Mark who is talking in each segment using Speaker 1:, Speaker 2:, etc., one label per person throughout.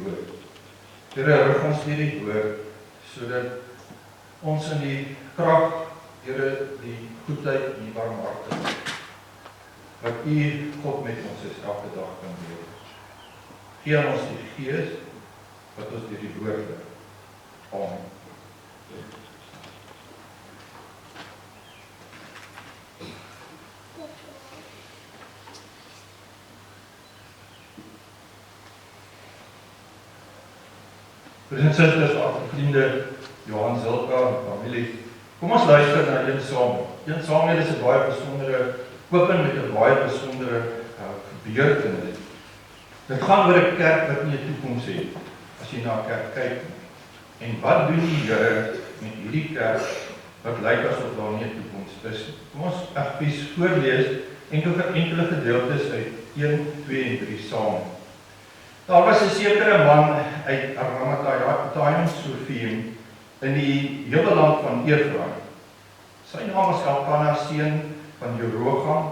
Speaker 1: woord. Here, rig ons deur die woord, sodat ons in die krag, Here, die goedheid en die barmhartigheid, wat U, God, met ons is, elke dag kan deel. Gee aan ons die Gees, wat ons deur die woord leer. Amen. Broers en susters, vriende, Johan Zilka en familie, kom ons luister na 1 Samuel. 1 Samuel is 'n baie besondere, open met 'n baie besondere gebeurtenis. Dit gaan oor 'n kerk wat nie 'n toekoms het, as jy na 'n kerk kyk. En wat doen die Here met hierdie kerk, wat lyk asof daar nie 'n toekoms is? Kom ons effies voorlees, enkele gedeeltes uit 1, 2 en 3 Samuel. Daar was 'n sekere man uit Ramathaim Sofim in die Hebeland van Efraim. Sy naam was Elkana, seun van Jeroham,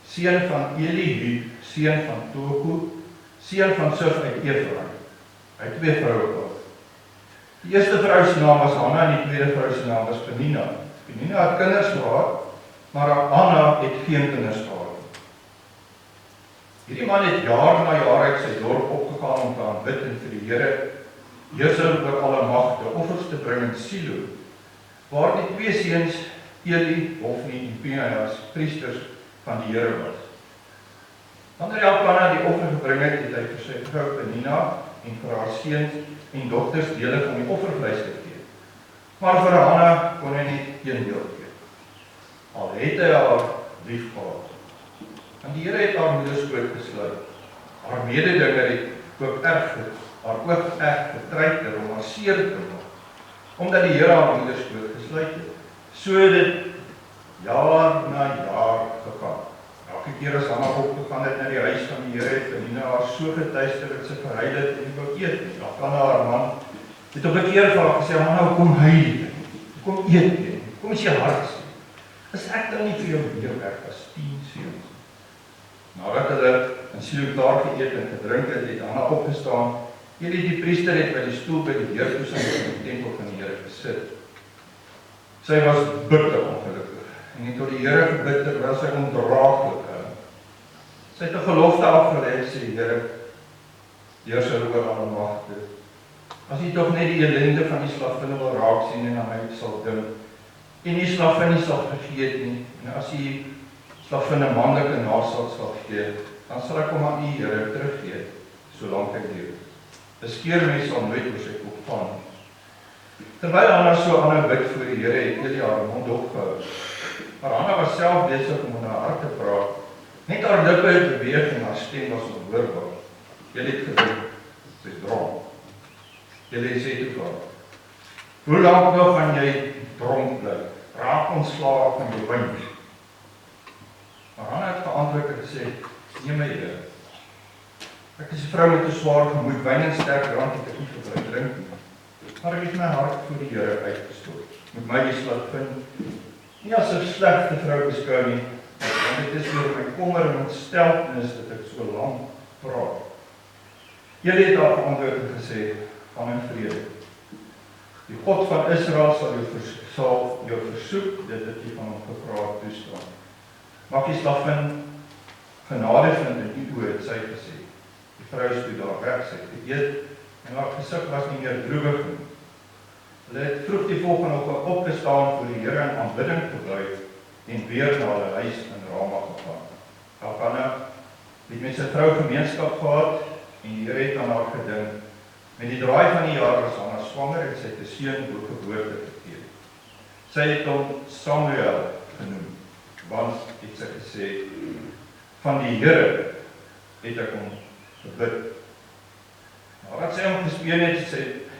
Speaker 1: seun van Elihu, seun van Tohu, seun van Suf uit Efraim. Hy het 2 vroue gehad. Die eerste vrou se naam was Hanna en die tweede vrou se naam was Penina. Penina het kinders gehad, maar Hanna het geen kinders gehad. Hierdie man het jaar na jaar uit sy dorp opgegaan om te aanbid en vir die Here, heerser oor alle magte, offers te bring in Silo, waar die 2 seuns, Eli, Hofni en Pinehas, priesters van die Here was. Wanneer Elkana die offer gebring het, het hy vir sy vrou Penina en vir haar seuns en dogters dele van die offervleis gegee. Maar vir Hanna kon hy net 1 deel gee. Al het hy haar lief gehad. En die Here het haar moederskoot gesluit. Haar mededinger het ook erg getreiter om haar seer te maak, omdat die Here haar moederskoot gesluit het. So het dit jaar na jaar gegaan. Elke keer as Hanna opgegaan het na die huis van die Here, het Penina haar so getuister dat sy verhuil het en nie wou eet nie. Elkana haar man het op 'n keer vir haar gesê, Hanna, kom huil, kom eet nie, kom as jy hartseer. Is ek dan nie vir jou meer werd as 10 seuns? Nadat hulle in Silo klaar geëet en gedrink het, het Hanna opgestaan. Eli die priester het by die stoel by die heertoesing in die tempel van die Here gesit. Sy was bitter ongelukkig en het tot die Here gebid terwyl sy ondraaglik is. Sy het 'n gelofte afgelê, sê die Here, heerser oor alle magte. As jy tog net die ellende van die slagvinne wil raak sien en aan my sal dink, en die slagvinne sal vergeet nie, en as jy slagvinne manlike nageslag sal gee, dan sal ek hom aan die Here teruggee, solank ek leef. 'n Skeermes sal nooit oor sy kop gaan. Terwyl Hanna so aanhou bid voor die Here, het Eli haar mond opgehou. Maar Hanna was self besig om in haar hart te praat. Net haar lippe het beweeg en haar stem was onhoorbaar. Eli het gedink, sy is dronk. Eli sê toe vir haar, hoe lank nog gaan jy dronk bly? Raak ontslae van jou wyn. Maar Hanna het geantwoord en gesê, nee my Here, ek is 'n vrou met 'n swaar gemoed, wyn en sterk drank het ek nie gebruik drink nie. Maar ek het my hart voor die Here uitgestort. Met my die slagvin nie as 'n slegte vrou beskou nie, want dit is oor my kommer en ontsteltenis dat ek so lank praat. Eli het haar geantwoord en gesê, gaan in vrede. Die God van Israel sal jou versoek, dit het jy van hom gevra toestaan. Mag die slagvin genade vind in die oë, het sy gesê. Die vrou is toe daar weg, sy het geëet, en haar gesig was nie meer droewig nie. Hulle het vroeg die volgende oggend opgestaan voor die Here in aanbidding gebuig en weer na hulle huis in Rama gegaan. Elkana het met sy vrou gemeenskap gehad en die Here het aan haar gedink. Met die draai van die jaar was Hanna swanger en sy het 'n seun bo geboorte gegee. Sy het hom Samuel genoem, want het sy gesê, van die Here het ek hom gebid. Nadat sy hom gespeen het,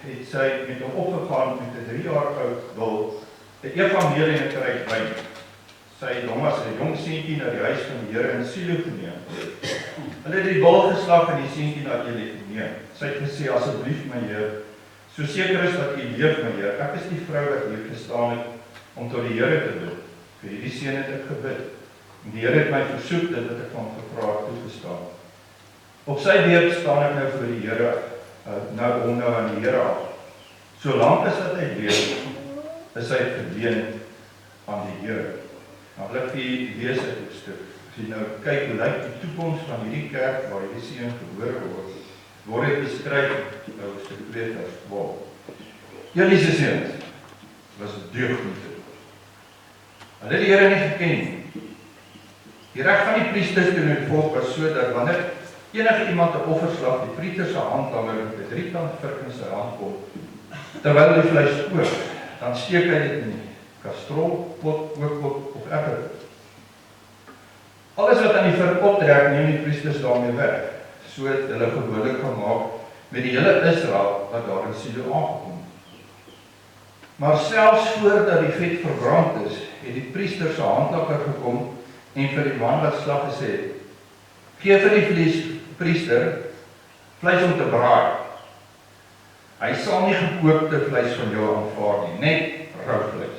Speaker 1: het sy met hom opgegaan met 'n 3 jaar oud bul, 'n evangelie en 'n kruik wyn. Sy het hom as 'n jong seentjie na die huis van die Here in Silo geneem. Hulle het die bul geslag en die seentjie na Eli geneem. Sy het gesê, asseblief my Heer, so seker is dat U leef my Heer, ek is die vrou wat hier gestaan het om tot die Here te bid. Vir hierdie seun het ek gebid. En die Here het my versoek dat ek van gevra toegestaan. Op sy beurt staan ek nou voor die Here om nou aan die Here af. Solank as wat hy leef, is hy verleen aan die Here. Nou wil ek vir julle lees uit 'n stuk. As jy nou kyk hoe lyk die toekoms van hierdie kerk waar hierdie seun gebore word dit beskryf in Hoofstuk 2 vers 12. Julle se seuns was deugniete. Hulle het die Here nie geken nie. Die reg van die priesters teenoor die volk was so dat wanneer enige iemand 'n offerslag die priester se handlanger met 'n driekant vurk in sy hand kom, terwyl die vleis kook, dan steek hy dit in die kastrol, pot, kookpot of ekker. Alles wat aan die vurk optrek, neem die priesters daarmee weg. So het hulle gewoonlik gemaak met die hele Israel wat daar in Silo aangekom het. Maar selfs voordat die vet verbrand is, het die priester se handlanger gekom en vir die man wat slag gesê het, gee vir die priester vleis om te braai. Hy sal nie gekookte vleis van jou aanvaar nie, net rou vleis.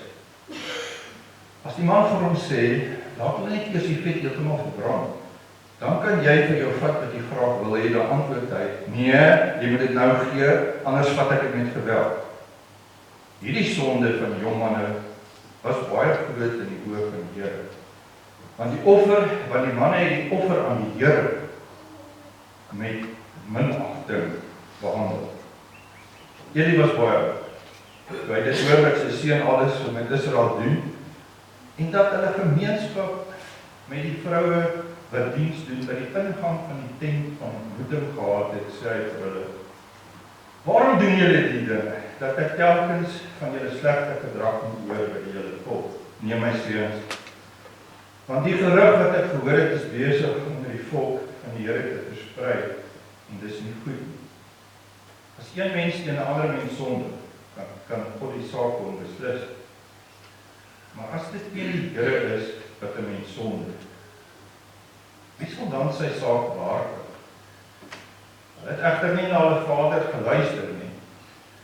Speaker 1: As die man vir hom sê, laat hulle net eers die vet heeltemal verbrand, dan kan jy vir jou vat wat jy graag wil hê, dan antwoord hy, nee, jy moet dit nou gee, anders vat ek dit met geweld. Hierdie sonde van die jong manne was baie groot in die oë van die Here. Want die manne het die offer aan die Here met minagting behandel. Eli was baie, toe hy dit hoor dat sy seun alles met Israel doen, en dat hulle gemeenskap met die vroue wat diens doen by die ingang van die tent van ontmoeting gehad het, sê hy vir hulle, waarom doen julle die dinge, dat ek telkens van julle slegte gedrag moet hoor by die julle volk? Nee, my seuns, want die gerug wat ek gehoor het is besig onder die volk van die Here te versprei, en dis nie goed nie. As een mens teen 'n ander mens sonde, kan God die saak kon beslis. Maar as dit teen die Here is wat 'n mens sonde, wie sal dan sy saak waardig? Hulle het egter nie na hulle vader geluister nie,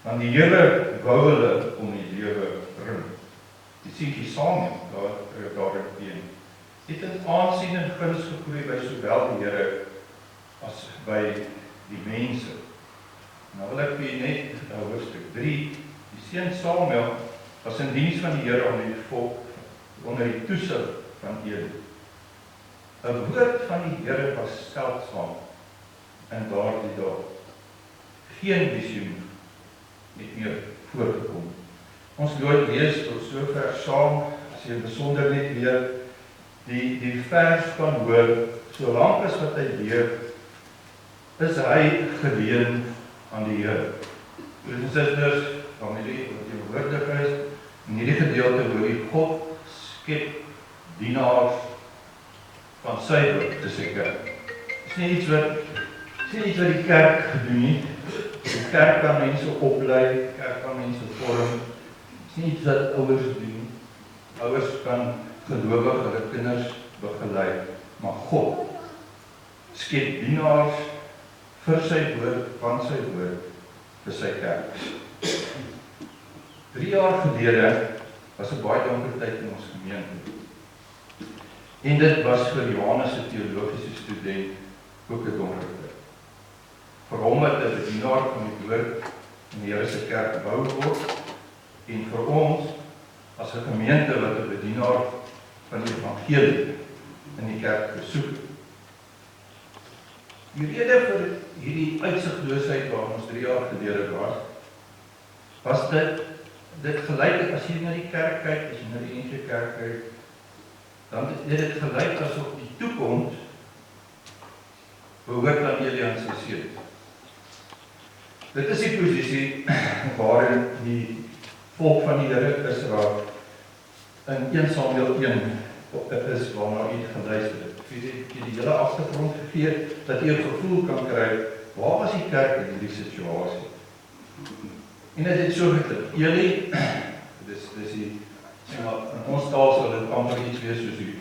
Speaker 1: want die Here wou hulle om die lewe bring. Die seentjie Samuel daarin teen, het in aansien en guns gegroei by sowel die Here as by die mense. Nou wil ek vir net hoofstuk 3, die seun Samuel was in diens van die Here onder die volk, onder die toesig van Eli. 'n woord van die Here was seldsaam in daardie dae. Geen visioen het meer voorgekom. Ons lees tot sover saam, as jy besonder net weer die vers kan hoor, solank as wat hy leef, is hy geleen aan die Here. Broers en susters, familie wat teenwoordig is, in hierdie gedeelte hoor die God skep dienaars van sy wil, dis die kerk. Dis nie iets wat die kerk gedoen nie. Die kerk kan mense oplei, die kerk kan mense vorm. Dis nie iets wat ouers doen. Ouers kan gelowig hulle kinders begelei, maar God skep dienaars vir sy woord, van sy woord, vir sy kerk. 3 jaar gelede was 'n baie donker tyd in ons gemeente. En dit was vir Johannes, 'n teologiese student, ook 'n donker tyd. Vir hom wat 'n bedienaar van die woord in die Here se kerk bou word, en vir ons as 'n gemeente wat 'n bedienaar van die evangelie in die kerk besoek. Die rede vir hierdie uitsigloosheid waar ons 3 jaar gelede was dit gelyk het, as jy na die kerk kyk, as jy na die NG Kerk kyk, dan het dit gelyk asof die toekoms behoort aan Eli en sy seun. Dit is die posisie waarin die volk van die Here Israel in 1 Samuel 1 is waarna jy geluister het. Ek het die hele agtergrond gegee, dat jy 'n gevoel kan kry, waar was die kerk in hierdie situasie? En dit het so geklink. Eli, dis die, sê maar, in ons taal sal dit amper iets wees soos die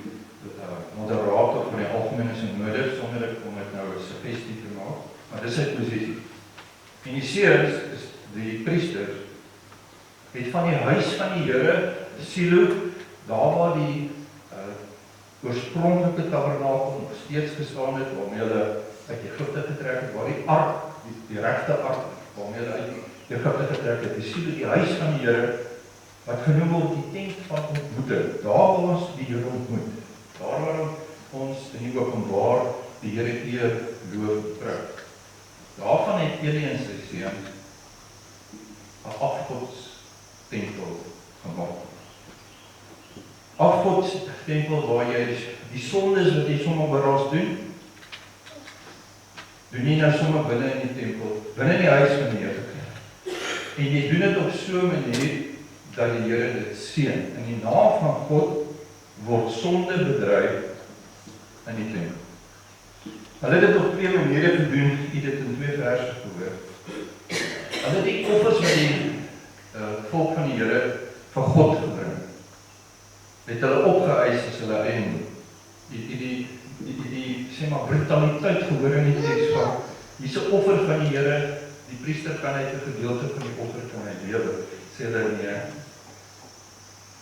Speaker 1: moderator van die algemene synode, sonder om dit nou 'n suggestie te maak, maar dis sy posisie. En die seuns, die priesters, het van die huis van die Here, Silo, daar waar die oorspronklike tabernakel nog steeds gestaan het, waarmee hulle uit Egipte getrek het, waar die ark die regte ark, waarmee hulle uit Egipte getrek het, die Silo, die huis van die Here, wat genoem word die tent van ontmoeting, daar waar ons die Here ontmoet, daar waar ons in die openbaar die Here eer, loof, prys. Daarvan het Eli en sy seuns 'n afgodstempel gemaak. Afgodstempel waar jy die sondes wat jy sommer oral doen jy nou sommer binne in die tempel, binne in die huis van die Here. En jy doen dit op so 'n manier dat die Here dit seën. In die naam van God word sonde bedryf in die tempel. Hulle het dit op 2 maniere gedoen, jy dit in 2 verse gehoor. Hulle het die offers wat die volk van die Here vir God gebring, het hulle opgeëis as hulle eiendom. Die sê maar brutaliteit gehoor in die teks van, hier's 'n offer van die Here, die priester kan uit 'n gedeelte van die offer kan hy lewe, sê hulle nee.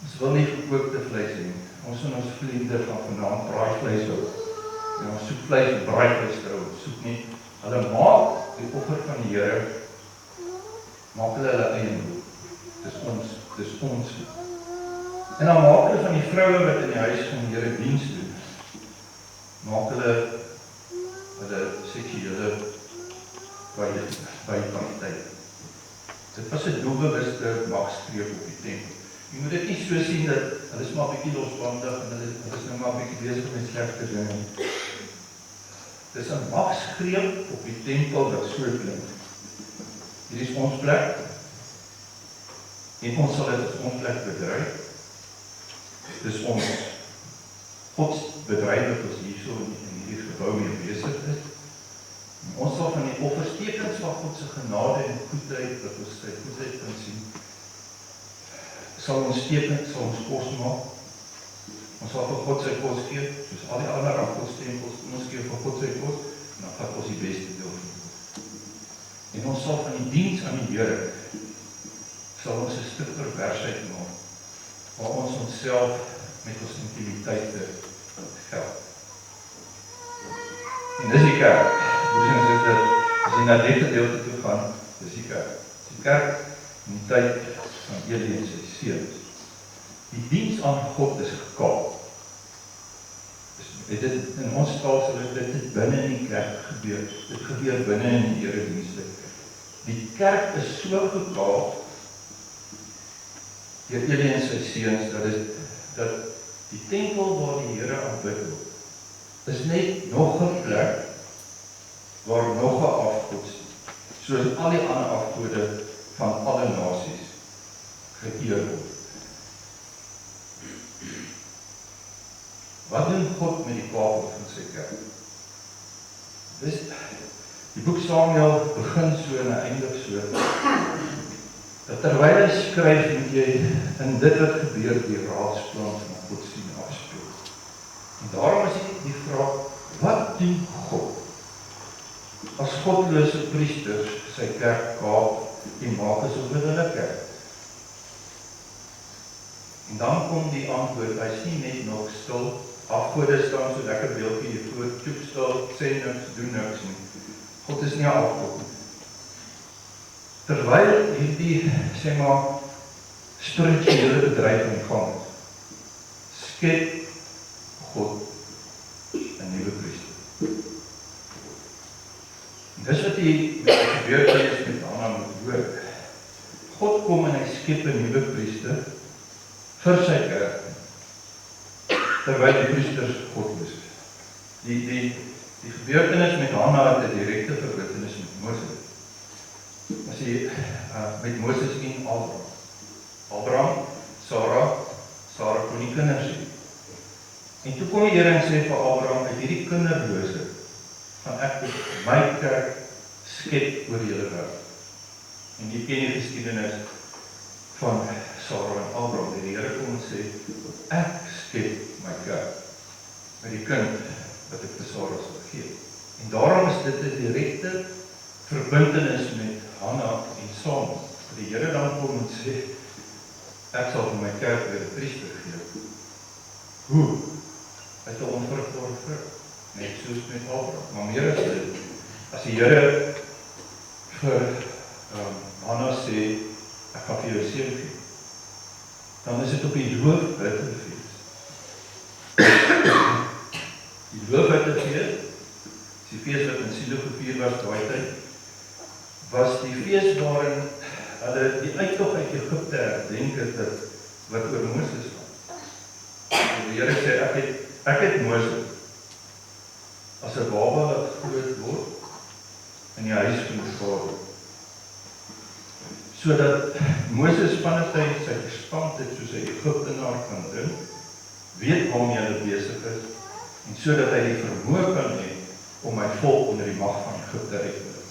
Speaker 1: Ons wil nie gekookte vleis hê. Ons en ons vriende van vanaand braaivleis wil. En ons soek vleis en braaivleis ons soek nie. Hulle maak die offer van die Here, maak hulle eiendom. Dis ons. En dan maak hulle van die vroue wat in die huis van die Here diens doen, maak hulle seksuele bypartyd. Dit was 'n doelbewuste magsgreep op die tempel. Jy moet dit nie so sien dat hulle is maar 'n bietjie losbandig en hulle is nou maar 'n bietjie besig met slegte dinge. Dis 'n magsgreep op die tempel wat so klink. Hier is ons plek en ons sal dit as ons plek bedryf. Dis ons godsbedryf wat ons hierso in hierdie gebou mee besig is. En ons sal van die offerstekens van God se genade en goedheid wat ons sy goedheid kan sien, sal ons tekens, sal ons kos maak. Ons sal vir God sy kos gee, soos al die ander afgodstempels, ons gee vir God sy kos, en dan vat ons die beste deel van God. En ons sal van die diens aan die Here, sal ons 'n stuk perversheid maak, waar ons onsself met ons intimiteite geld. En dis die kerk. As jy na dit gedeelte toe gaan, dis die kerk. Die kerk in die tyd van Eli en sy seuns. Die diens aan God is gekaap. In ons taal sal dit binne in die kerk gebeur. Dit gebeur binne in die eredienste. Die kerk is so gekaap deur Eli en sy seuns dat die tempel waar die Here aanbid word, is net nog 'n plek waar nog 'n afgod, soos al die ander afgode van alle nasies geëer word. Wat doen God met die kapel van sy kerk? Die boek Samuel begin so en eindig so, dat terwyl hy skryf, moet jy in dit wat gebeur die raadsplan van God sien afspeel. En daarom is die vraag, wat doen God as godlose priesters sy kerk kaap en maak asof dit hulle kerk? En dan kom die antwoord, hy is nie net nog stil, afgode staan so lekker beeldjie hiervoor, toep stil, sê niks, doen niks nie. God is nie 'n afgod. Terwyl hierdie, sê maar, spirituele bedryf in gang is, skep God 'n nuwe priester. En dis wat die gebeurtenis met Hanna moet hoor. God kom en hy skep 'n nuwe priester vir sy kerk, terwyl die priesters godloos is. Die gebeurtenis met Hanna het 'n direkte verbintenis met Moses. As jy met Moses en Abraham, Sarah kon nie kinders hê. En toe kom die Here en sê vir Abraham, uit hierdie kinderlose gaan ek my kerk skep oor die hele wêreld. En jy ken die geskiedenis van Sarah en Abraham. Die Here kom en sê, ek skep my kerk met die kind wat ek vir Sarah sal gee. En daarom is dit 'n direkte verbintenis met Hanna en Samuel. Die Here dan kom en sê, ek sal vir my kerk weer 'n priester gee. Hoe? Uit 'n onvrugbare vrug, net soos met Abraham. Maar meer as dit, as die Here vir Hanna sê, ek gaan vir jou seën gee, dan is dit op die loofhuttefees. Die loofhuttefees, die fees wat in Silo gevier was daai tyd, was die fees waarin hulle die uittog uit Egipte herdenk het wat oor Moses was. Die Here sê, ek het Moses as 'n baba wat groot word in die huis van die Vader. Sodat Moses vanaf hy sy verstand het soos 'n Egiptenaar kan dink, weet waarmee hy besig is, en sodat hy die vermoë kan hê om my volk onder die mag van Egipte uit te bring.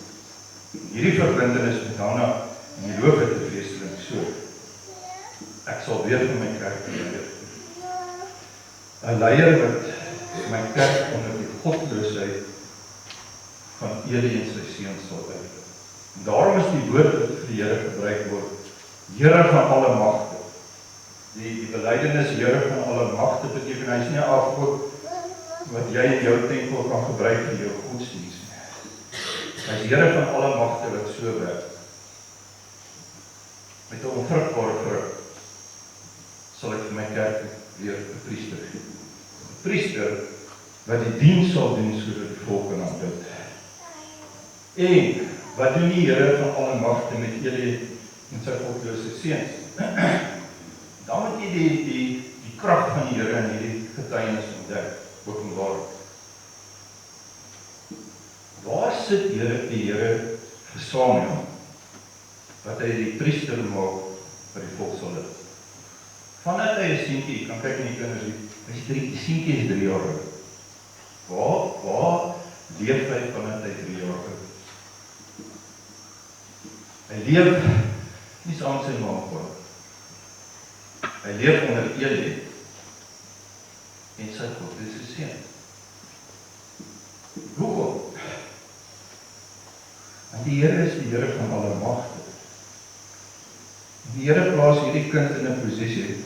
Speaker 1: Hierdie verbintenis met Hanna en die loofhuttefees klink so. Ek sal weer vir my kerk leier. 'n leier wat my kerk onder die godloosheid van Eli en sy seuns sal uitbring. En daarom is die woord wat vir die Here gebruik word, Here van alle magte. Die belydenis Here van alle magte beteken hy is nie 'n afgod wat jy in jou tempel kan gebruik vir jou godsdiens. Hy is Here van alle magte wat so werk. Met 'n onvrugbare vrug sal ek vir my kerk weer 'n priester gee. 'n Priester wat die diens sal doen sodat die volk kan aanbid. En wat doen die Here van alle magte met Eli en sy godlose seuns? Dan moet jy die krag van die Here in hierdie getuienis ontdek, openbaar. Waar sit die Here vir Samuel, wat hy die priester maak vir die volk sal lid? Vandat hy 'n seentjie, kan kyk in die kinders, die seentjie is 3 jaar oud. Waar leef hy vandat hy 3 jaar oud? Hy leef nie saam met sy ma nie. Hy leef onder Eli en sy godlose seun. Hoekom? Want die Here is die Here van alle magte. Die Here plaas hierdie kind in 'n posisie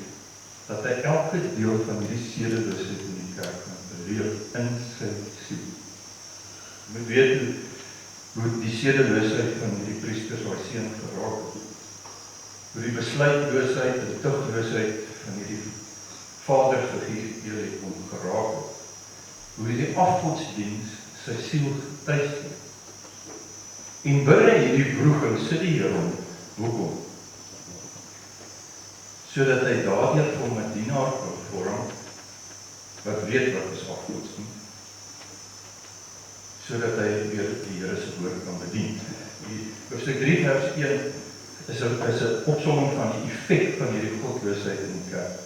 Speaker 1: dat hy elke deel van hierdie sedeloosheid in die kerk kan beleef in sy siel. Jy moet weet hoe die sedeloosheid van hierdie priesters waar seun geraak het. Hoe die besluitloosheid en tugloosheid van hierdie vaderfiguur Eli kon geraak het. Hoe die afgodsdiens sy siel getuig. En binne hierdie wroging sit die Here hom. Hoekom? Sodat hy daardeur vir hom 'n dienaar kan vorm wat weet wat is afgodsdiens. Sodat hy weer die Here se woord kan bedien. Die hoofstuk 3 vers 1 is 'n opsomming van die effek van hierdie godloosheid in die kerk.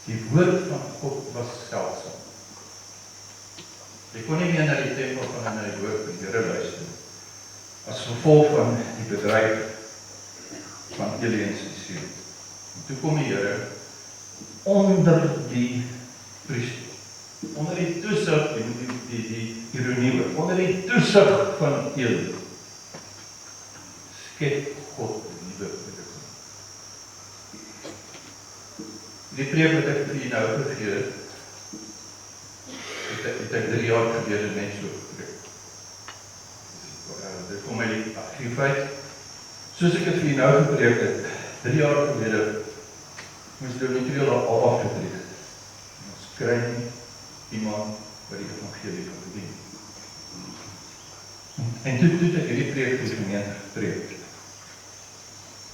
Speaker 1: Die woord van God was seldsaam. Jy kon nie meer na die tempel gaan en na die woord van die Here luister as gevolg van die bedryf van Eli en sy seun. En toe kom die Here onder die priester, onder die toesig, die ironie, onder die toesig van Eli, skep God nuwe produkte. Die preek wat ek vir u nou gegee het, het ek 3 jaar gelede net so gepreek. Dit kom my die feit, soos ek het vir u nou gepreek het, 3 jaar gelede, moes die materiaal al afgetrek het. Ons kry nie iemand wat die evangelie kan bedien. En toe ek hierdie preek vir die gemeente gepreek.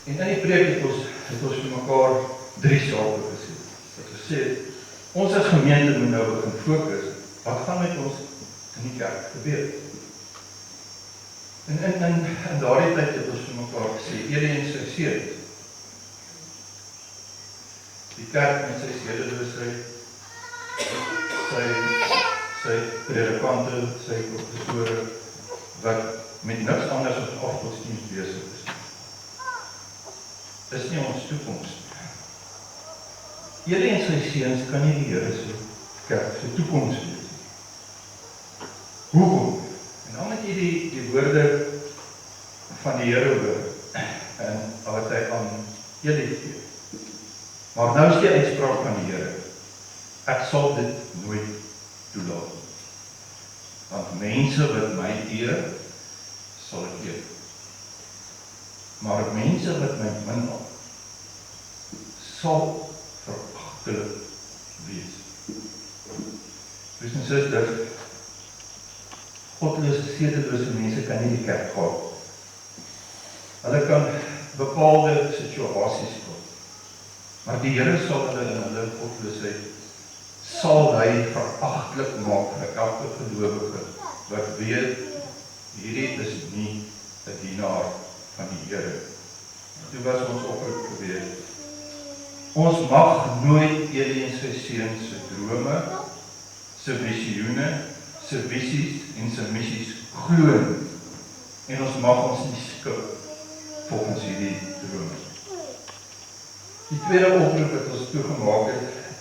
Speaker 1: En in die preek het ons vir mekaar 3 sake gesê. Dat ons sê, ons as gemeente moet nou begin fokus, wat gaan met ons in die kerk gebeur? En in daardie tyd het ons vir mekaar gesê, Eli en sy seuns, die kerk met sy sedeloosheid, sy predikante, sy professore, wat met niks anders as afgodsdienst besig is nie ons toekoms. Eli en sy seuns kan nie die Here se kerk se toekoms wees. Hoekom? En dan moet jy die woorde van die Here hoor, en wat hy aan Eli gee. Maar nou is die uitspraak van die Here, ek sal dit nooit toelaat. Want mense wat my eer, sal ek eer. Maar mense wat my minag, sal veragtelik wees. Broers en susters, goddelose, sedelose mense kan nie die kerk gaan. Hulle kan bepaalde situasies kom. Maar die Here sal hulle in hulle goddeloosheid, sal hy veragtelik maak vir elke gelowige wat weet, hierdie is nie 'n dienaar van die Here. Toe was ons oproep gewees. Ons mag nooit Eli en sy seun se drome, sy visioene, sy visies en sy missies glo nie. En ons mag ons nie skik volgens hierdie drome. Die tweede oproep wat ons toegemaak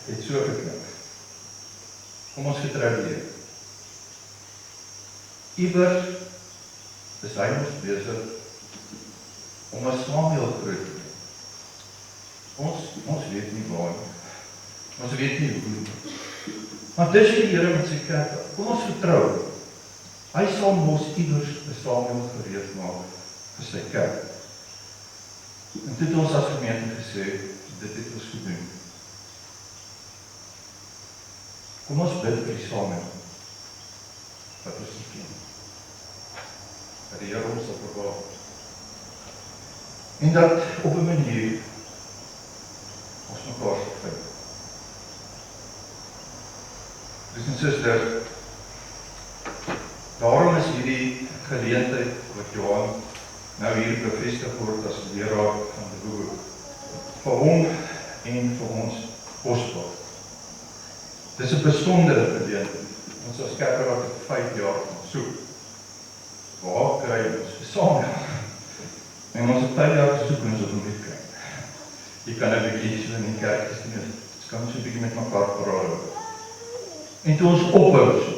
Speaker 1: het so geklink. Kom ons getrou leef. Iewers is hy ons besig om 'n Samuel groot te maak. Ons weet nie waar nie. Ons weet nie hoe nie. Maar dis die Here met sy kerk. Kom ons vertrou. Hy sal mos iewers 'n Samuel gereed maak vir sy kerk. En toe het ons as gemeente gesê, dit het ons gedoen. Kom ons bid vir die Samuel wat ons nie ken. Dat die Here ons sal bewaar. En dat op 'n manier ons mekaar sal vind. Broers en susters, daarom is hierdie geleentheid wat Johan nou hier bevestig word as leraar van die boek, vir hom en vir ons kosbaar. Dis 'n besondere geleentheid. Ons as kerkraad het 5 jaar soek. Waar kry ons Samuel? En ons het 5 jaar gesoek en ons het hom nie gekry. Jy kan 'n bietjie so in die kerk gesien, ons kan so 'n bietjie met mekaar praat. En toe ons ophou so,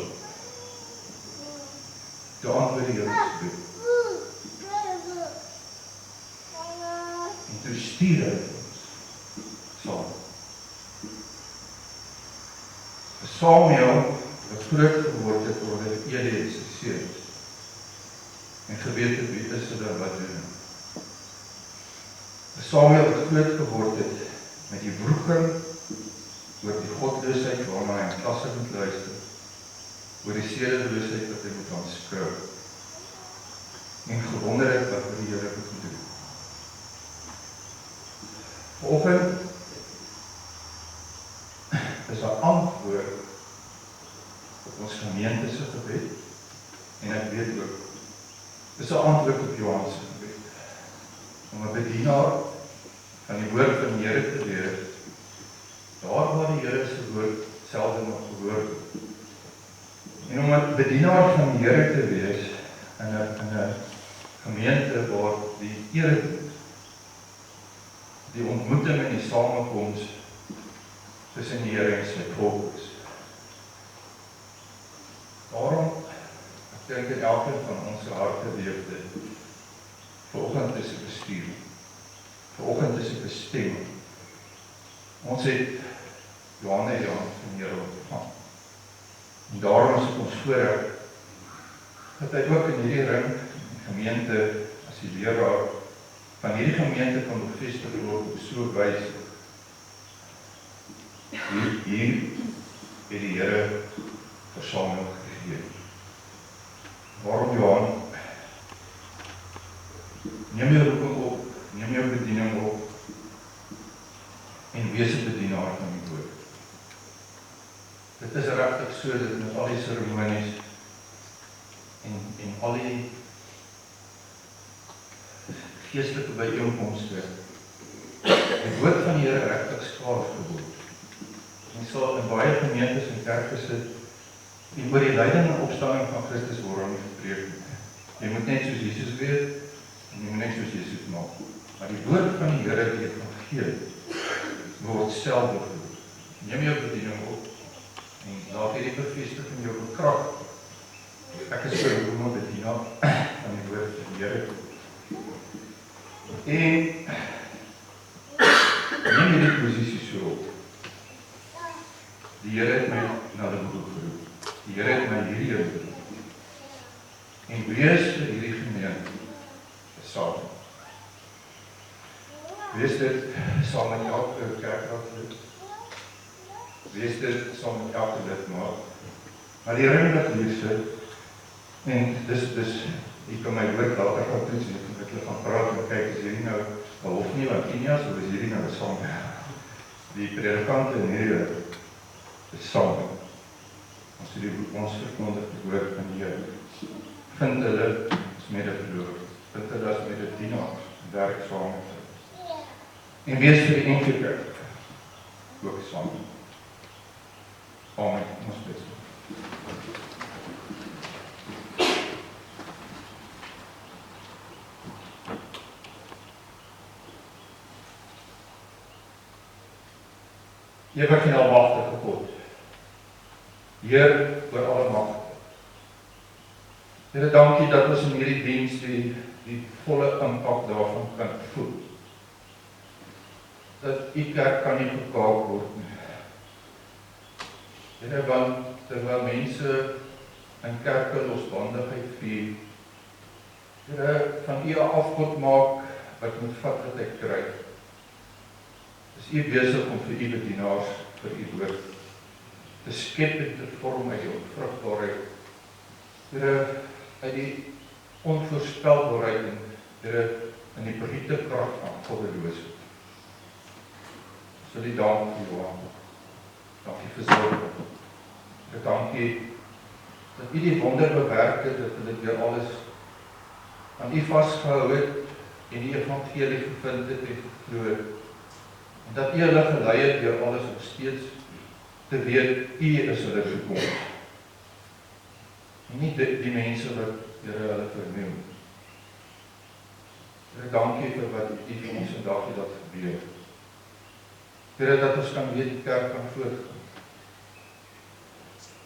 Speaker 1: toe antwoord die Here ons gebed. En toe stuur hy ons Samuel. Samuel wat groot geword het oor Eli en sy seuns. En geweet het wie is hulle wat doen. Samuel wat groot geword het met die wroeging oor die godloosheid waarna hy in klasse moet luister, oor die sedeloosheid wat hy moet aanskou, en gewonder het wat die Here moet doen. Vanoggend is 'n antwoord op ons gemeente se gebed, en ek weet ook, is 'n antwoord op Johan se gebed, om 'n bedienaar van die woord van die Here te wees, daar waar die Here se woord seldom nog gehoor word. En om 'n bedienaar van die Here te wees in 'n gemeente waar die erediens, die ontmoeting en die samekoms tussen die Here en sy volk is. Daarom, ek dink in elkeen van ons harte leef dit. Vanoggend is 'n bestuur. Vanoggend is 'n bestemming. Ons het Johan en Jan van die Here ontvang. En daarom is dit ons voorreg dat hy ook in hierdie ring, gemeente, as die leraar van hierdie gemeente kan bevestig word op so wyse. Hier het die Here versamel gegee. Waarom Johan? Neem jou roeping op, neem jou bediening op, en wees 'n bedienaar van die woord. Dit is regtig so, dit met al die seremonies, en al die geestelike byeenkomste, die woord van die Here regtig skaars geword. En sal in baie gemeentes en kerke sit, en oor die lyding en opstanding van Christus word nie gepreek nie. Jy moet net soos Jesus weet, en jy moet net soos Jesus maak. Maar die woord van die Here, die evangelie, word self bevoer. Neem jou bediening op, en laat hierdie bevestiging jou bekrag. Ek is geroep om bedienaar van die woord van die Here. En neem hierdie posisie so op. Die Here het my na die boek geroep. Die Here het my hierdie geroep. en wees vir hierdie gemeente saam. Wees dit saam met elke kerkraadlid, wees dit saam met elke lidmaat, maar die ring wat hier sit, en dis, ek kan my woord later gaan toets, en ek het gaan praat, en kyk, is hierdie nou een hof nie wat Kenia's, of is hierdie nou een saam? Die predikante en hierdie is saam. As die ons verkondigde woord van die Here, vind hulle as medeverloor, vind hulle as mededienaars, werk saam met hulle. En wees vir die enkele kerk, ook saam. Amen, ons bid. Ewig en almagtige God, Heer oor alle magte. Here, dankie dat ons in hierdie diens die volle impak daarvan kan voel. Dat die kerk kan nie verkaal word nie. Here, want terwyl mense in kerke losbandigheid vier, Here, van U afgod maak wat moet vat wat ek kry. Is U besig om vir U bedienaars, vir U woord te skep en te vorm uit die onvrugbaarheid. Here, uit die onvoorspelbaarheid en Here, in die beriete krag van goddeloosheid. So die dank vir Johan. Dankie vir sorg. Dankie dat U die wonder bewerk het, dat hulle deur alles aan U vasgehou het en die evangelie gevind het en geglo het. En dat U hulle gelei het deur alles nog steeds te weet, U is hulle toekoms. En nie die mense wat Here hulle vernoem. Here, dankie vir wat U vir ons vandag het dat gebeur. Here, dat ons kan weet die kerk kan voortgaan.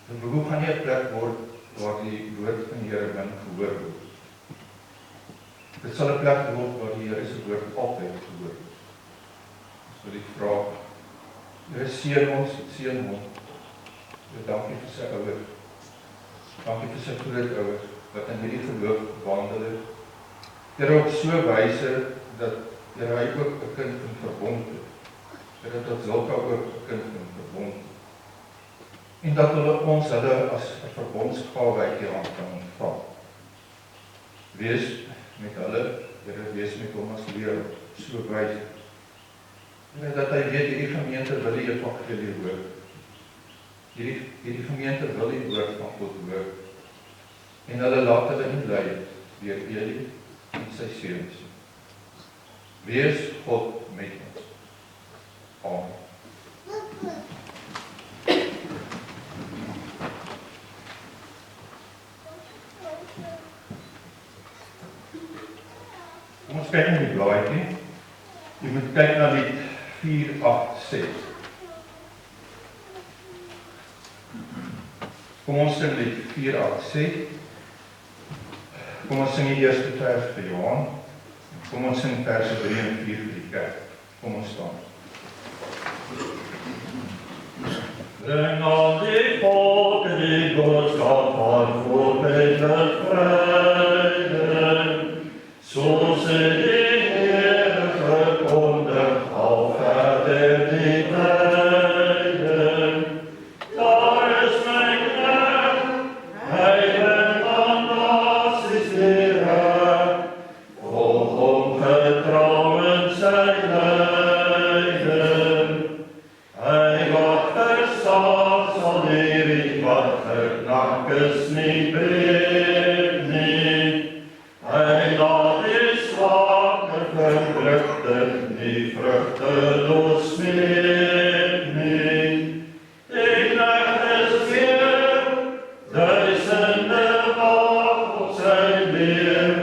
Speaker 1: Dit behoef gaan nie 'n plek word waar die woord van die Here min gehoor word. Dit sal 'n plek word waar die Here se woord altyd gehoor word. So die vraag, Here, seën ons, seën hom. Dankie vir sy ouers. Dankie vir sy grootouers wat in hierdie geloof wandel het. Here, op so 'n wyse dat Here, hy ook 'n kind van verbond het. Here, dat Zilka ook 'n kind van verbond het. En dat ons hulle as 'n verbondsgawe uit die hand kan ontvang. Wees met hulle, Here, wees met hom as leer, so wys. Here, dat hy weet, hierdie gemeente wil die evangelie hoor. Hierdie gemeente wil die woord van God hoor. En hulle laat hulle inlei deur Elie en sy seuns. Wees God met ons. Amen. Kom ons kyk na die blaadjie. Jy moet kyk na die 486. Kom ons sing die 486. Kom ons sing die eerste vers vir Johan. Kom ons sing verse 3 en 4 vir die kerk. Kom ons staan. Bring al die volken die boodskap van voorbeeld bevrijden, zoals ze die Heer verkondigt al verder die tijden. Daar is mijn knecht, hij bent fantastisch leraar, volg ongetrouwen zijn lijden. Hij wat verstaat zal leren wat geknakt is niet breekt niet. Hij dat is zwakker verdrukte, die vruchteloos smeert niet. Ik knecht is weer, duizenden wacht op zijn leer.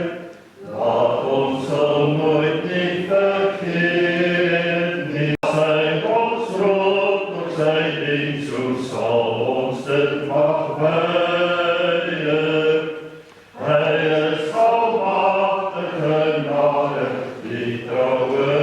Speaker 1: Laat ons zo nooit niet vergeet niet. Zijn ons roept op zijn dienst, zo zal ons dit mag wijden. Hij is almachtig genade, die trouwe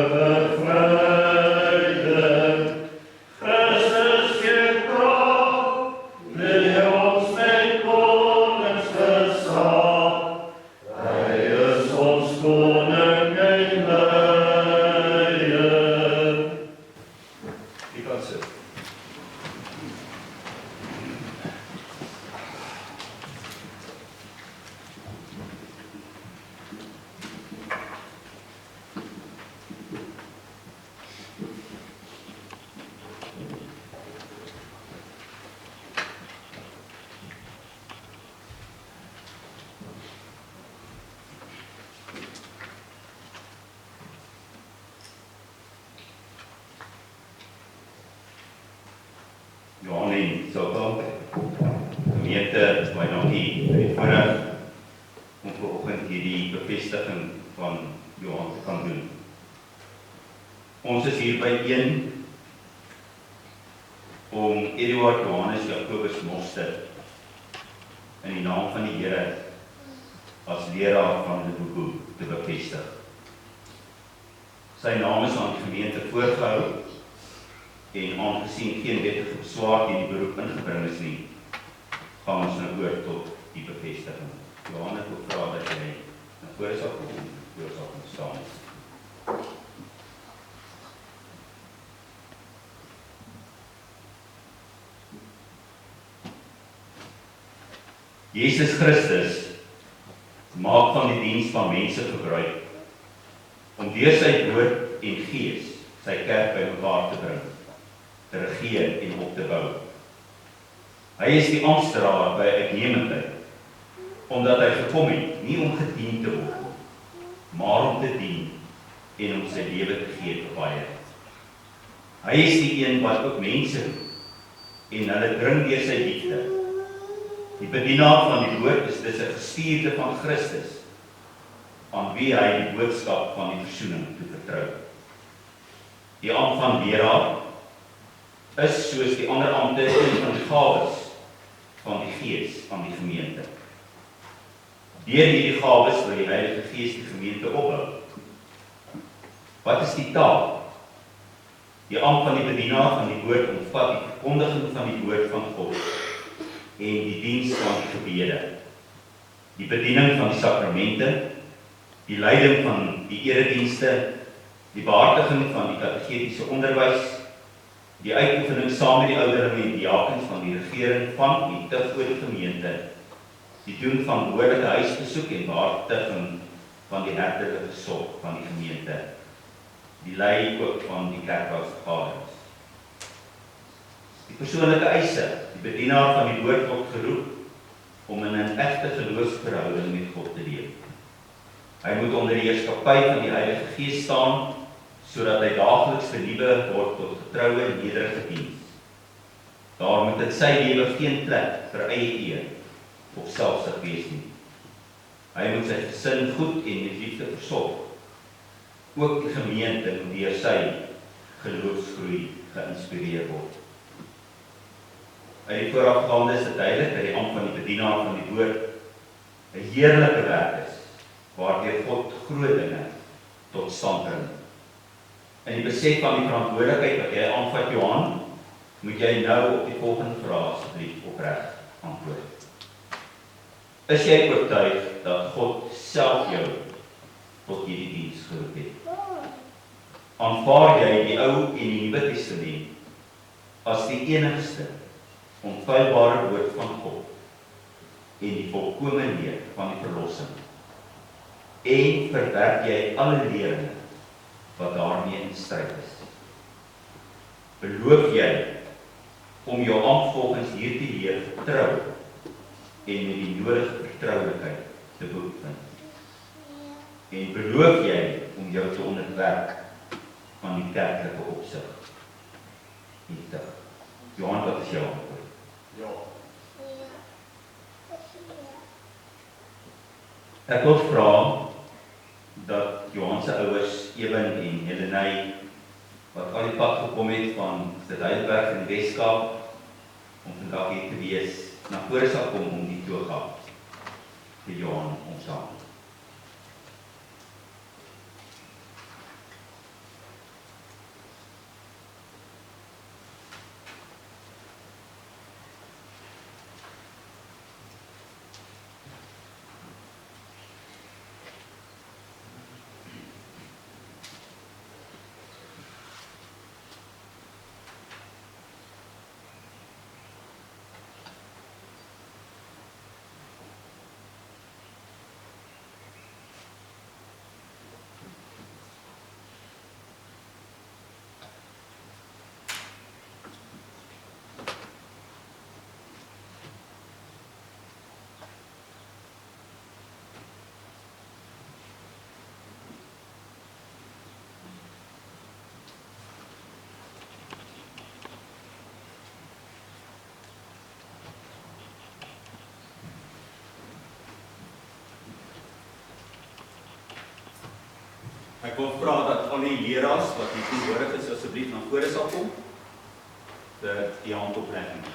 Speaker 2: die bevestiging van Johan te kan doen. Ons is hier byeen om Eduard Johannes Jacobus Moster in die naam van die Here as leraar van Limpopo te bevestig. Sy naam is aan die gemeente voorgehou en aangesien geen wettige beswaar teen die beroep ingebring is nie, gaan ons nou oor tot die bevestiging. Johan, ek wil vra dat jy na vore sal kom en voor sal kom staan. Jesus Christus maak van die diens van mense gebruik om deur sy woord en gees sy kerk bymekaar te bring, te regeer en op te bou. Hy is die amptdraer by uitnemendheid, omdat hy gekom het, nie om gedien te word, maar om te dien en om sy lewe te gee vir baie. Hy is die een wat ook mense roep en hulle dring deur sy liefde. Die bedienaar van die woord is dus 'n gestuurde van Christus, aan wie hy die boodskap van die versoening toe vertrou. Die ampt van leraar is soos die ander ampte een van die gawes van die Gees aan die gemeente. Deur hierdie gawes wil die Heilige Gees die gemeente opbou. Wat is die taak? Die ampt van die bedienaar van die woord omvat die verkondiging van die woord van God en die diens van die gebede, die bediening van die sakramente, die leiding van die eredienste, die behartiging van die kategetiese onderwys, die uitoefening saam met die ouderlinge en diakens van die regering van en tug oor die gemeente, die doen van behoorlike huisbesoek en behartiging van die herderlike sorg van die gemeente, die lei ook van die kerkraadvergaderings. Die persoonlike eise, die bedienaar van die woord word geroep om in 'n egte geloofsverhouding met God te leef. Hy moet onder die heerskappy van die Heilige Gees staan, sodat hy daagliks vernuwe word tot getroue en nederige diens. Daar moet in sy lewe geen plek vir eie eer of selfsug wees nie. Hy moet sy gesin goed en met liefde versorg. Ook die gemeente moet deur sy geloofsgroei geïnspireer word. Uit die voorafgaande is dit duidelik dat die ampt van die bedienaar van die woord 'n heerlike werk is, waardeur God groot dinge tot stand bring. In die besef van die verantwoordelikheid wat jy aanvat, Johan, moet jy nou op die volgende vraag asseblief opreg antwoord. Is jy oortuig dat God self jou tot hierdie diens geroep het? Aanvaar jy die Ou en die Nuwe Testament as die enigste onfeilbare woord van God en die volkome leer van die verlossing? En verwerk jy alle leringe wat daarmee in stryd is? Beloof jy om jou ampt volgens hierdie leer getrou en met die nodige vertroulikheid te beoefen? En beloof jy om jou te onderwerp aan die kerklike opsig en tug? Johan, wat is jou antwoord?
Speaker 1: Ja.
Speaker 2: Ek wil vra dat Johan se ouers, Ewen en Helenay, wat al die pad gekom het van Stadheidsberg in die Weskaap om vandag hier te wees, na vore sal kom om die toegang vir Johan ontstaan. Ek wil vra dat al die leraars wat hier teenwoordig is asseblief na vore sal kom vir die handoplegging.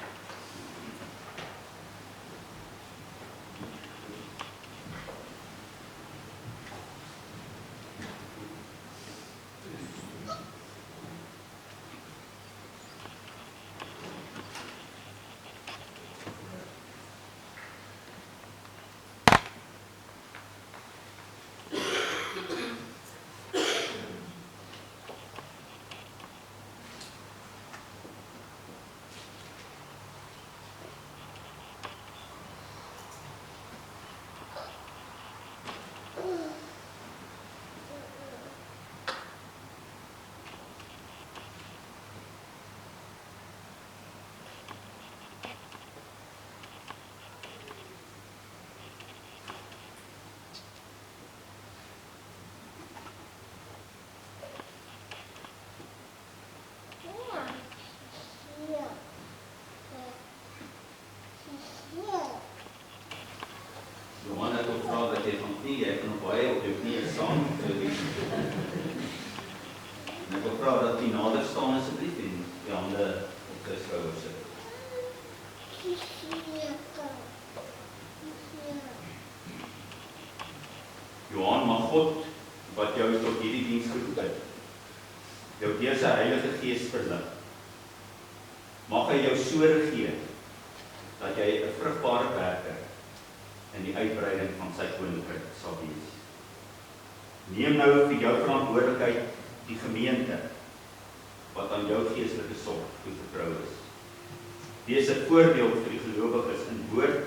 Speaker 2: Johan, ek wil vra dat jy van knie, jy kan op baie op jou knie staan. En ek wil vra dat jy nader staan asseblief en die hande op jou skouers sit. Johan, mag God, wat jou tot hierdie diens geroep het, jou deur sy Heilige Gees verlig. Mag hy jou so regeer, dat jy 'n vrugbare werker in die uitbreiding van sy koninkryk sal wees. Neem nou vir jou verantwoordelikheid die gemeente, wat aan jou geestelike sorg toevertrou is. Wees 'n voorbeeld vir die gelowiges in woord,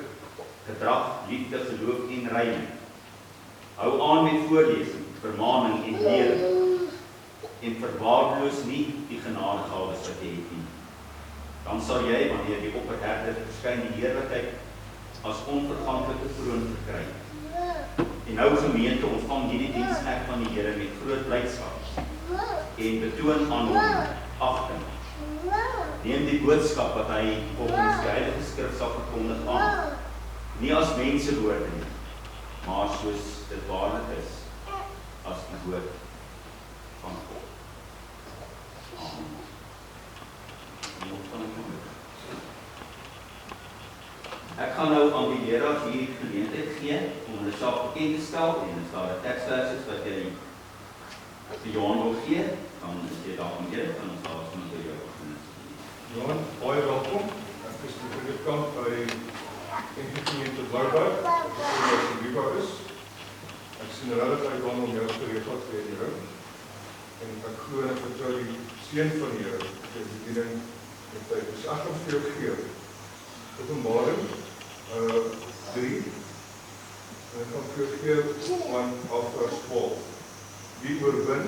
Speaker 2: gedrag, liefde, geloof en reining. Hou aan met voorlesing, vermaning en lering, en verwaarloos nie die genadegawes wat jy het nie. Dan sal jy, wanneer die opperherder verskyn, die heerlikheid as onverganklike kroon verkry. En nou gemeente, ontvang hierdie diens ek van die Here met groot blydskap en betoon aan hom agting. Neem die boodskap wat hy volgens die Heilige Skrif sal verkondig aan, nie as mensewoorde nie, maar soos dit waarlik is, as die woord van God. Amen. Ek gaan nou aan die leraars hierdie geleentheid gee om hulle self bekend te stel en as daar 'n teksvers is wat jy vir Johan wil gee, dan is jy daar om hier, dan is daar ons vir jou.
Speaker 1: Johan, baie welkom. Ek is die predikant by Gemeente Blouberg, wat die Viva is. Ek sien regtig uit om jou gereed te hê. En ek glo en ek vertrou die seën van die Here vir die bediening met tyd. Dus ek gaan vir jou gee. Openbaring 3. En ek gaan vir jou gee van vers 12. Wie oorwin,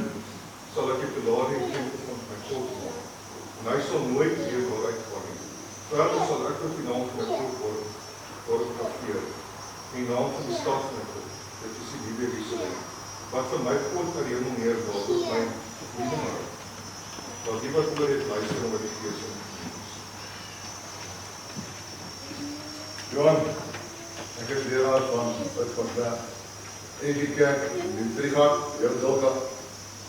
Speaker 1: sal ek die belading gee van my God maak. En hy sal nooit weer daaruit gaan nie. Verder sal ek op die naam van my God word gegeer. In die naam van die stad van my God. Dit is die Nuwe Jerusalem. Wat van my God uit die hemel neerdaal op my bediening. Want die wat oor het luister om wat die Gees in.
Speaker 3: Johan, ek is leraar van Bidvansberg. En die kerk, die Trigard, jou Dolka,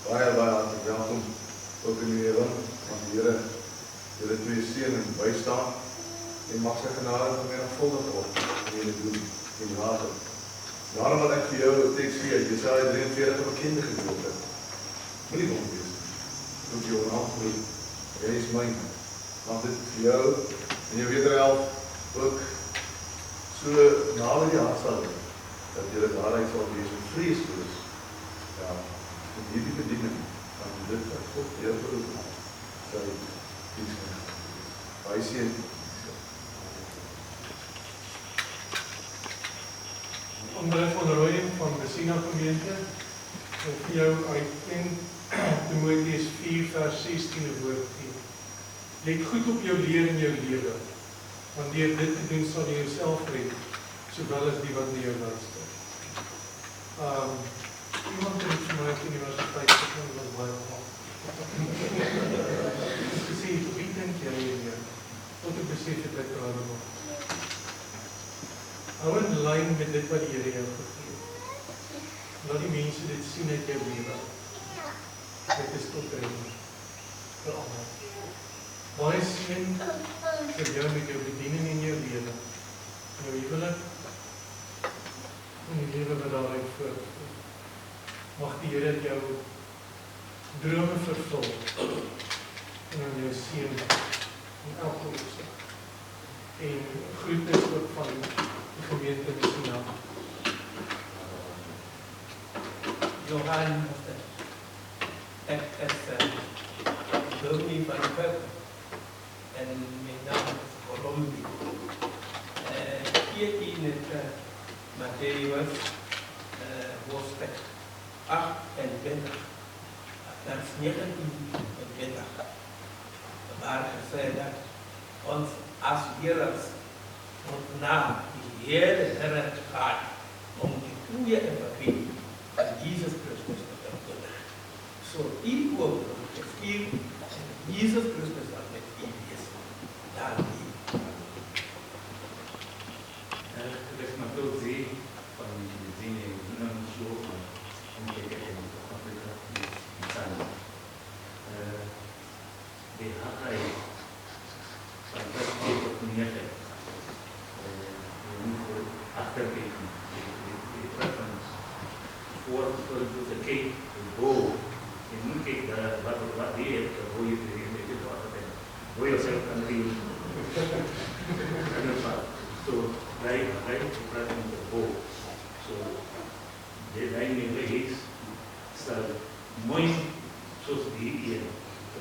Speaker 3: baie hartlik welkom tot in die hemel, van die Here, julle twee seën en bystaan, en mag sy genade vermenigvuldig word, en julle doen en later. Daarom wat ek vir jou 'n teks gee, Jesaja 43 'n bekende gedeelte. Moenie bang wees nie. Roep jou naam groet. Jy is myne. Mag dit vir jou en jou wederhelp ook so naby die hart sal wees, dat jy daaruit sal wees en vreesloos. Ja, met hierdie bediening van dit wat God jou geroep het, sy diens gaan. Baie seën.
Speaker 4: André van Rooyen van Messina gemeente vir jou uit 1 Timoteus 4 vers 16 woord gee. Let goed op jou leer in jou lewe, want deur dit te doen sal jy jouself red, sowel as die wat na jou luister. Iemand het vir my op die universiteit gekom wat baie behaal. Gesê, wie dink jy hier? Tot ek besef het ek klaar nog. Hou in lyn met dit wat die Here jou gegee het. Laat die mense dit sien uit jou lewe. Dit is tot reding vir almal. Baie seën vir jou met jou bediening in jou lewe, in jou huwelik, in die lewe wat daaruit voortkom. Mag die Here jou drome vervul en aan jou seën in elke opsig. En groete ook van die gemeente Messina.
Speaker 5: Johan, ek is dominee van Perth en my naam is Colombi. Hier in het Matthäus hoofdstuk 28, vers 19, waar gesê dat ons as leerders moet na die hele Here gaan om die goeie evangelie van Jesus Christus te verkondig. So u ook gestuur en Jesus Christus sal met u wees. Dankie.
Speaker 6: Dit is maar tot zie van die dingen in een show van omgekeerd in Afrika in Zambia. Die hakai van dat keer op neer het. Voor achterkijken. Die van voor de keek, de bow. Je moet kijken wat die heeft, hoe je het wat het hoe je zelf kan doen. So wij praten met de bow. So de lijn in de is staat mooi zoals die hier.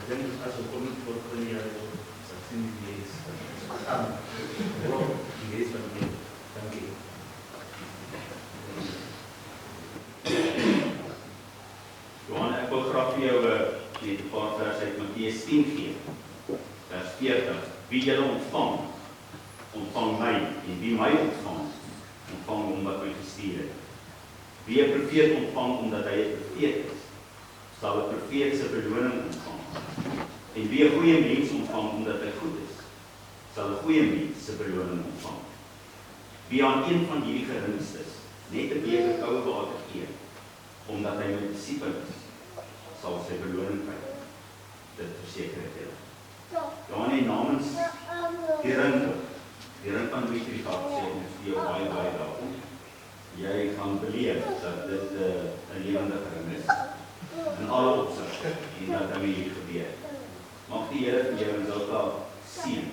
Speaker 6: Dan als we komen voor een jaar, dat zien die is. Die is van die. Dank je.
Speaker 2: Johan, ek wil graag vir jou net 'n paar verse uit Matteus 10 gee. Vers 40. Wie julle ontvang, ontvang my, en wie my ontvang, ontvang hom wat my gestuur het. Wie 'n profeet ontvang omdat hy 'n profeet is, sal 'n profeet se beloning ontvang. En wie 'n goeie mens ontvang omdat hy goed is, sal 'n goeie mens se beloning ontvang. Wie aan een van hierdie geringstes net 'n beker koue water gee, omdat hy my disipel is, sal sy beloning kry. Dit verseker ek julle. Johan en namens die ring van Witryfat sê ons vir jou baie welkom. Jy gaan beleef dat dit 'n lewendige ring is in alle opsigte en dat dit hier gebeur. Mag die Here vir jou en sulke seën.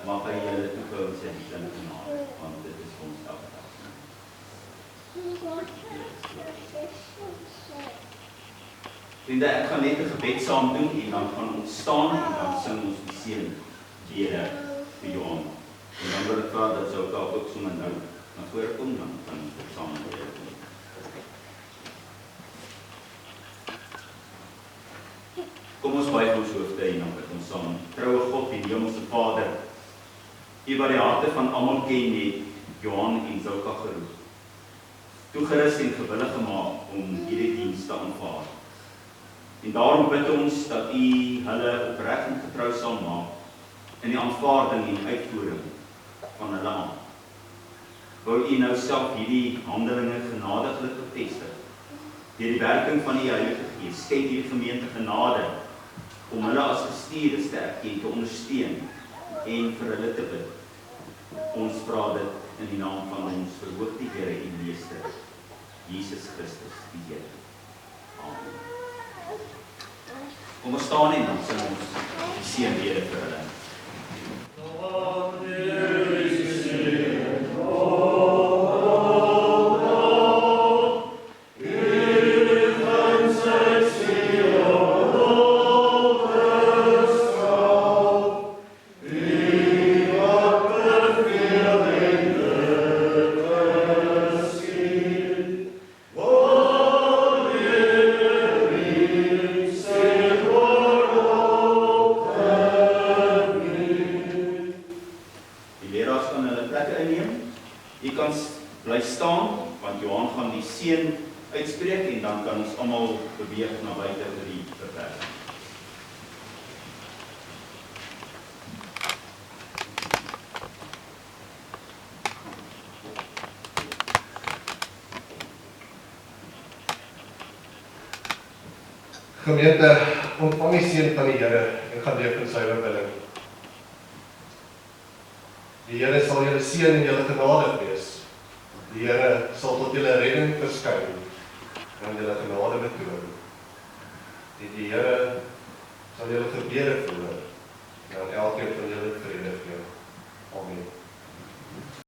Speaker 2: Mag hy julle toekou in sy genade, want dit is vir ons elke dag. Vriende, ek gaan net 'n gebed saam doen en dan gaan ons staan en dan sing ons die seënbede vir Johan. En dan wil ek vra dat sou ook sommer nou na vore kom dan kan ons saam bid. Kom ons buig ons hoofde en dan bid ons saam. Troue God en Hemelse Vader, U wat die harte van almal ken het, Johan en Zulka geroep. Toegerus en gewillig gemaak om hierdie diens te aanvaar. En daarom bid ons dat U hulle opreg en getrou sal maak in die aanvaarding en uitvoering van hulle aan. Wou U nou self hierdie handelinge genadiglik bevestig. Deur die werking van die Heilige Gees, skenk hierdie gemeente genade om hulle as gestuurdes te erken, te ondersteun en vir hulle te bid. Ons vra dit in die naam van ons verhoogde Here en Meester, Jesus Christus, die Here. Amen. Kom ons staan en dan sing ons die seënbede vir hulle. Bly staan, want Johan gaan die seën uitspreek en dan kan ons almal beweeg na buite vir die verwerking.
Speaker 7: Gemeente, ontvang die seën van die Here en gaan leef in sy willing. Die Here sal julle seën en julle genadig wees. Die Here sal tot julle redding verskyn en julle genade betoon. Die Here sal julle gebede verhoor en aan elkeen van julle